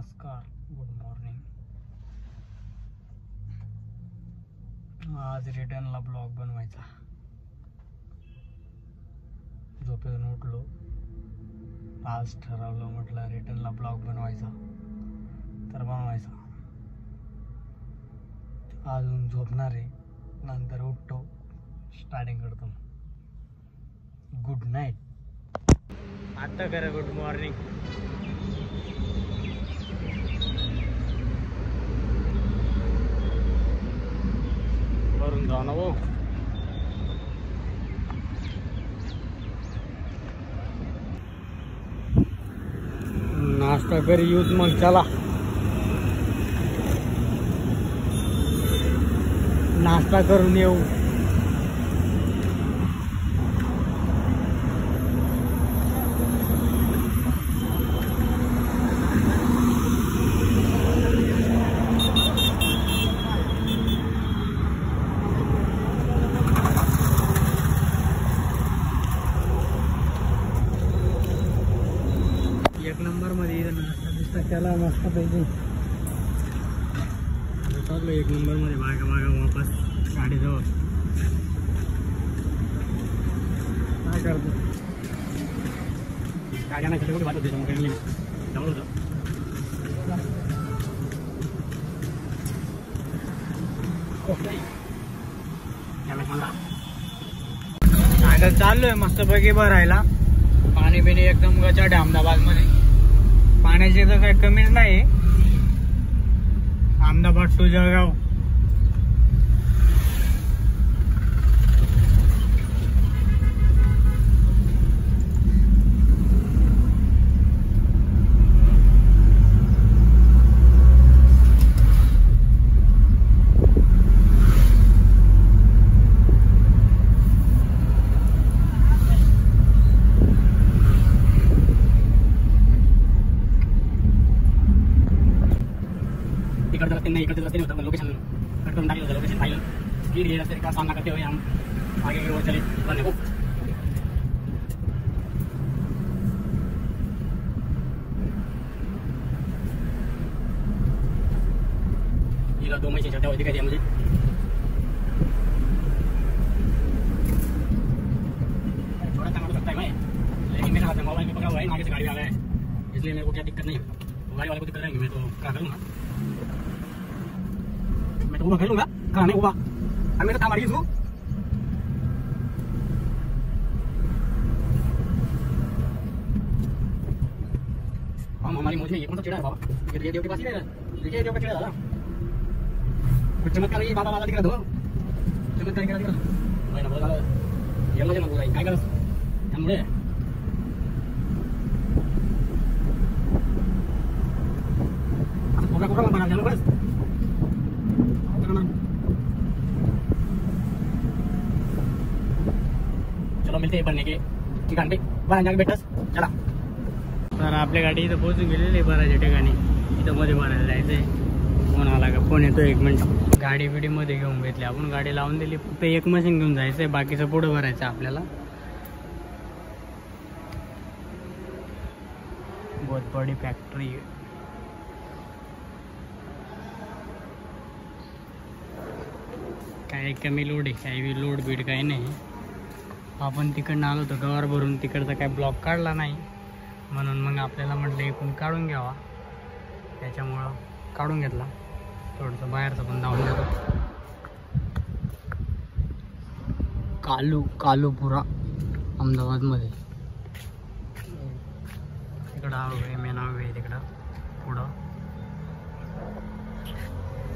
नमस्कार, good morning. आज रिटर्नला blog बनवायचा। झोपेतून उठलो, आज ठरवलं, म्हटलं रिटर्नला ब्लॉग बनवायचा तर बनवायचा। अजून झोपणार आहे, नंतर उठतो, स्टार्टिंग करतो। Good night. आता करा गुड मॉर्निंग। वरून जाऊ ना भाऊ, नाश्ता कर यूज, मग चला नाश्ता करून येऊ। एक नंबर मध्ये इथं नाश्ता बिस्ता केला मस्त पैकी। चाललो एक नंबर मध्ये भागा वापस गाडी जवळ। काय करतो गाड्या नाही कुठे बात होते जवळ होतं। आता चाललोय मस्त पैकी भरायला। पाणी बिणी एकदम गचाट आहे अहमदाबाद मध्ये, पाण्याची तर काही कमीच नाही। अहमदाबाद टू जळगाव इकडे रस्ते नहीं होता, लोकेशन कट करून टाकलं होतं। लोकेशन पाहिलं फिर ये रास्ते का सामना करते हुए हम आगे की ओर चले बनने को। ये 2 महीने चलता हुआ दिखाई दिया मुझे। थोड़ा तंग हो सकता है मैं, लेकिन मेरे हाथ में मोबाइल में पकड़ा हुआ है, आगे से गाड़ी आ गया है, इसलिए मेरे को क्या दिक्कत नहीं है। गाड़ी वाले को दिक्कत रहेंगे, मैं तो क्या करूँगा, मैं तो वो कर लूंगा, कहाँ नहीं हुआ। अब मैं तो काम हूँ। हम हमारी मुझे ये कौन सा चिड़ा है बाबा, ये देव के पास ही रह रहा है। देखिए देव का चिड़ा दादा, कुछ चमत्कार नहीं बाबा वाला दिख रहा दो, चमत्कार दिख रहा भाई ना बोला ये मुझे ना बोला काय करस त्यामुळे कोका कोका बना देना बस। चलो मिलते हैं बनने के ठिकाण पे, बना जाके भेटस चला। तर आपल्या गाडी इथं पोहोचून गेलेली आहे भरायच्या ठिकाणी। इथं मध्ये भरायला जायचंय। फोन आला का, फोन येतो एक मिनिट। गाडी बिडी मध्ये घेऊन घेतली आपण, गाडी लावून दिली, फक्त एक मशीन घेऊन जायचंय, बाकीचं पुढं भरायचं आपल्याला। बहुत बड़ी फॅक्टरी है। काही कमी लोड आहे, काही लोड बीड काही नाही। आपण तिकडनं आलो होतो गवार भरून, तिकडचा काय ब्लॉक काढला नाही, म्हणून मग आपल्याला म्हटलं एकूण काढून घ्यावा, त्याच्यामुळं काढून घेतला। थोडंसं बाहेरचं पण जाऊन देतो। कालूपुरा अहमदाबादमध्ये तिकडं हवे मेन हवे तिकडं पुढं।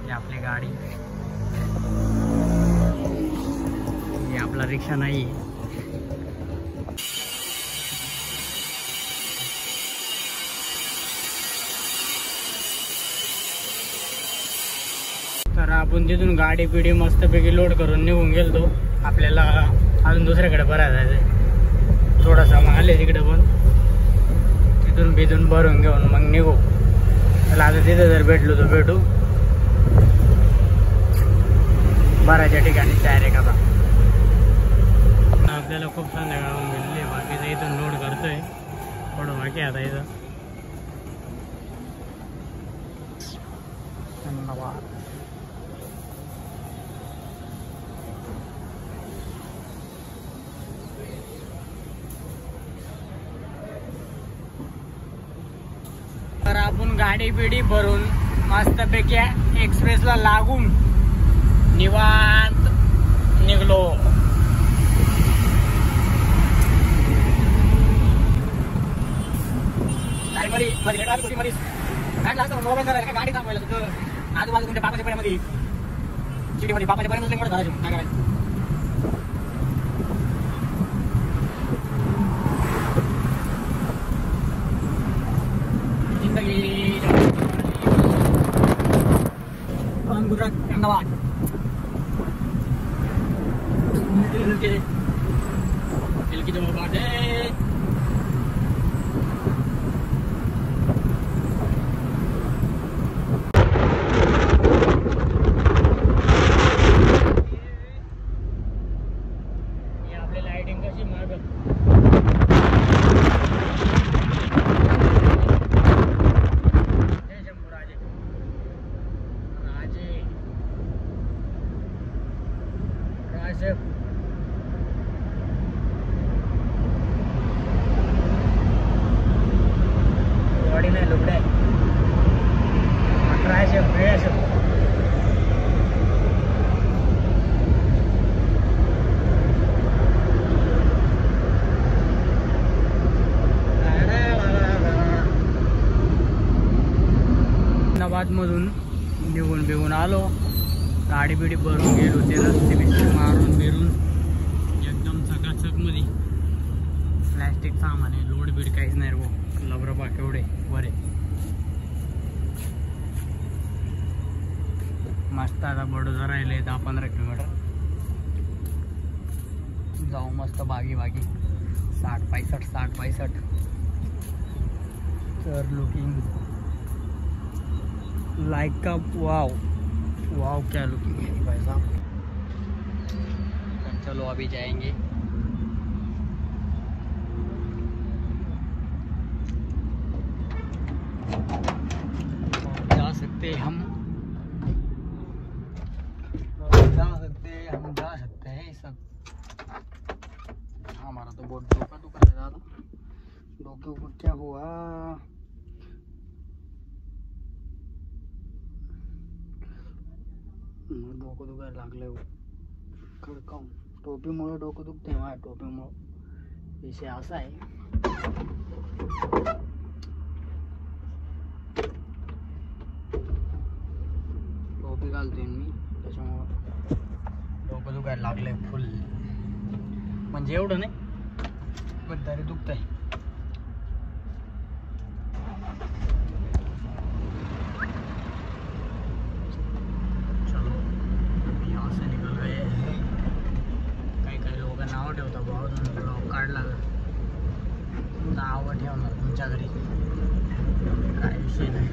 ही आपली गाडी, ही आपला रिक्षा नाही। तर आपण तिथून गाडी पिढी मस्तपैकी लोड करून निघून गेलो। आपल्याला अजून दुसऱ्याकडे भरायला जायचंय, थोडासा मग आले तिकडे पण, तिथून बिथून भरून घेऊन मग निघू। त्याला आता तिथे जर भेटलो तर भेटू, भरायच्या ठिकाणी डायरेक्ट। आता आपल्याला खूप संध्याकाळ होऊन गेलेली आहे, बाकीचं इथून लोड करतोय, थोडं बाकी आता इथं धन्यवाद. तर आपण गाडी बिडी भरून मस्तपैकी एक्सप्रेसला लागून निवांत निघलो. गाडी थांबवायला आजूबाजू तुमच्या बापाच्या पर्यंत सिटीमध्ये बापाच्या पर्यंत काय करायचं. धन्यवाद. दिल की जो बात है ये आपली लाइटिंग कशी माग बॉडी में लुकड़े 18 मधून निघून बिघून आलो. गाडी बिडी भरून गेलो. ते रस्ते बिस्ते मारून बिरून एकदम चकाचक मध्ये. प्लॅस्टिक सामान आहे. लोड बीड काहीच नाही रे. लबरबा केवढे बरे मस्त. आता बडोदा राहिले 10-15 किलोमीटर. जाऊ मस्त बागी 60-65 तर लुकिंग लाइक का वाव क्या लुकिंग है भाई साहब. चलो अभी जाएंगे. जा सकते हैं सब. हमारा तो बहुत धोखा तो कर रहा था. धोखे ऊपर क्या हुआ. डोकं दुखायला लागलंय. खडकावून टोपीमुळे डोकं दुखते. माझ्या टोपीमुळे विषय असा आहे. टोपी घालतोय मी त्याच्यामुळं डोकं दुखायला लागलंय फुल. म्हणजे एवढं नाही पण तरी दुखतंय. नाव ठेवता भाऊ ब्लॉग काढला नाव ठेवणार तुमच्या घरी काय विषय नाही.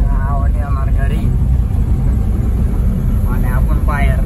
नाव ठेवणार घरी आणि आपण बाहेर.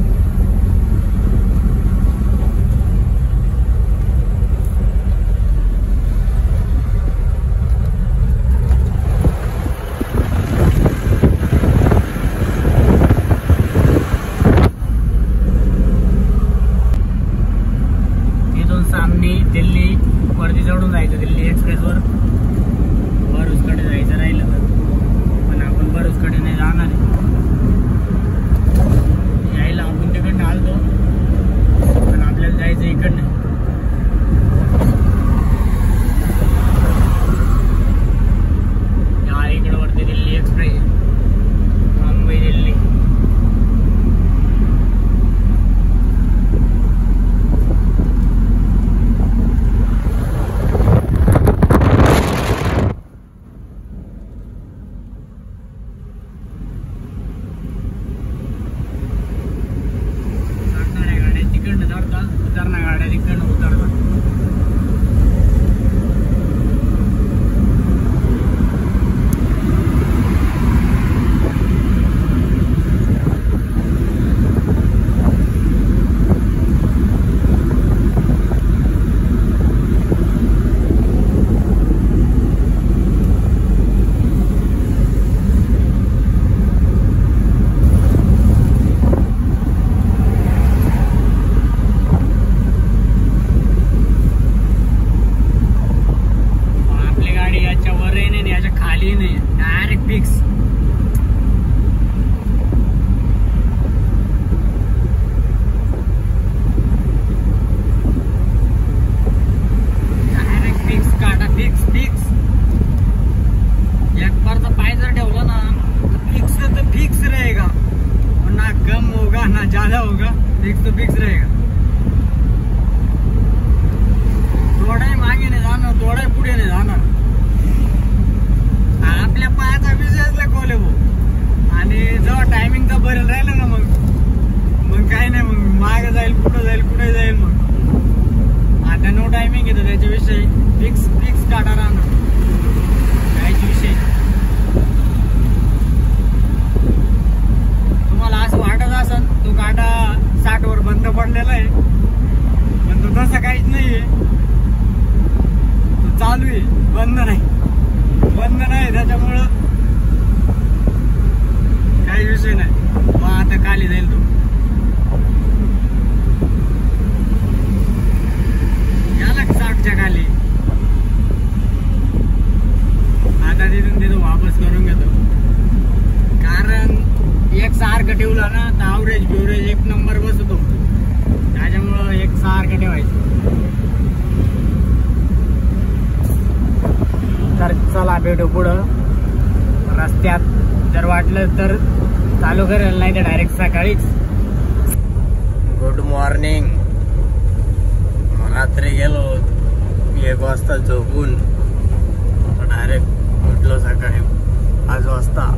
खाली नाही, डायरेक्ट फिक्स. डायरेक्ट फिक्स काटा, फिक्स फिक्स. एक बारचा पाय जर ठेवला ना फिक्स तो फिक्स रहेगा, ना कम होगा ना ज्यादा होगा, फिक्स तो फिक्स रहेगा. थोडाही मागे नाही जाणार, थोडाही पुढे नाही जाणार. आपल्या पायाचा विषयच लय भाऊ. आणि जेव्हा टायमिंगचा बरेल राहिलं ना मग काय नाही, मग मागे जाईल, कुठं जाईल, कुठे जाईल. मग आता नो टायमिंग येतं त्याच्याविषयी, फिक्स फिक्स काटा राहणार कायच विषय. तुम्हाला असं वाटत असेल तो काटा 60 वर बंद पडलेला आहे, पण तो तसा काहीच नाहीये. तो चालू आहे, बंद नाही, बंद नाही. त्याच्यामुळं काही विषय नाही. मग आता खाली जाईल तो. याला 60च्या खाली. आता तिथून वापस करून घेतो, कारण एक सारखं ठेवला ना तर ॲव्हरेज बिवरेज एक नंबर बसतो. त्याच्यामुळं एक सारखं ठेवायचं. तर चला भेटू पुढं रस्त्यात. जर वाटलं तर चालू करेल, नाही तर डायरेक्ट सकाळीच. Good morning. रात्री गेलो 1 वाजता झोपून, डायरेक्ट उठलो सकाळी 5 वाजता.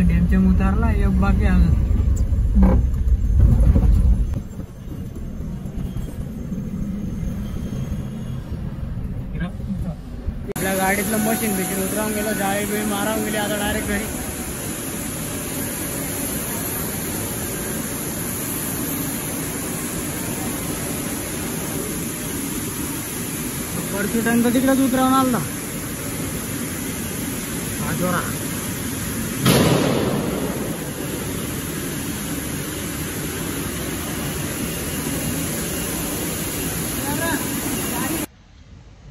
डॅमच्या उतारला एक बाकी आलं. इथलं मशीन बिशीन उतरावून गेलं, जाळी बिळी मारावून गेली. आता डायरेक्ट घरी. वरची टँक तिकडेच उतरावून आला हा जोरा.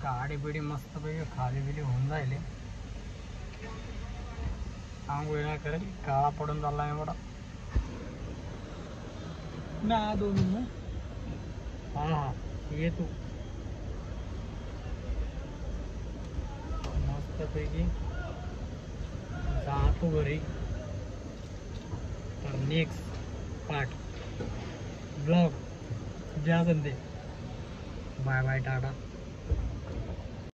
गाडी बिडी मस्त पैकी खाली बिली होऊन जायले. आंघोळ नाही करेल, काळा पडून चालला आहे बडा. ना दोन हा हा ये तू मस्त पैकी जातो घरी. तर नेक्स्ट पार्ट ब्लॉग ज्या संदे. Bye bye Tata.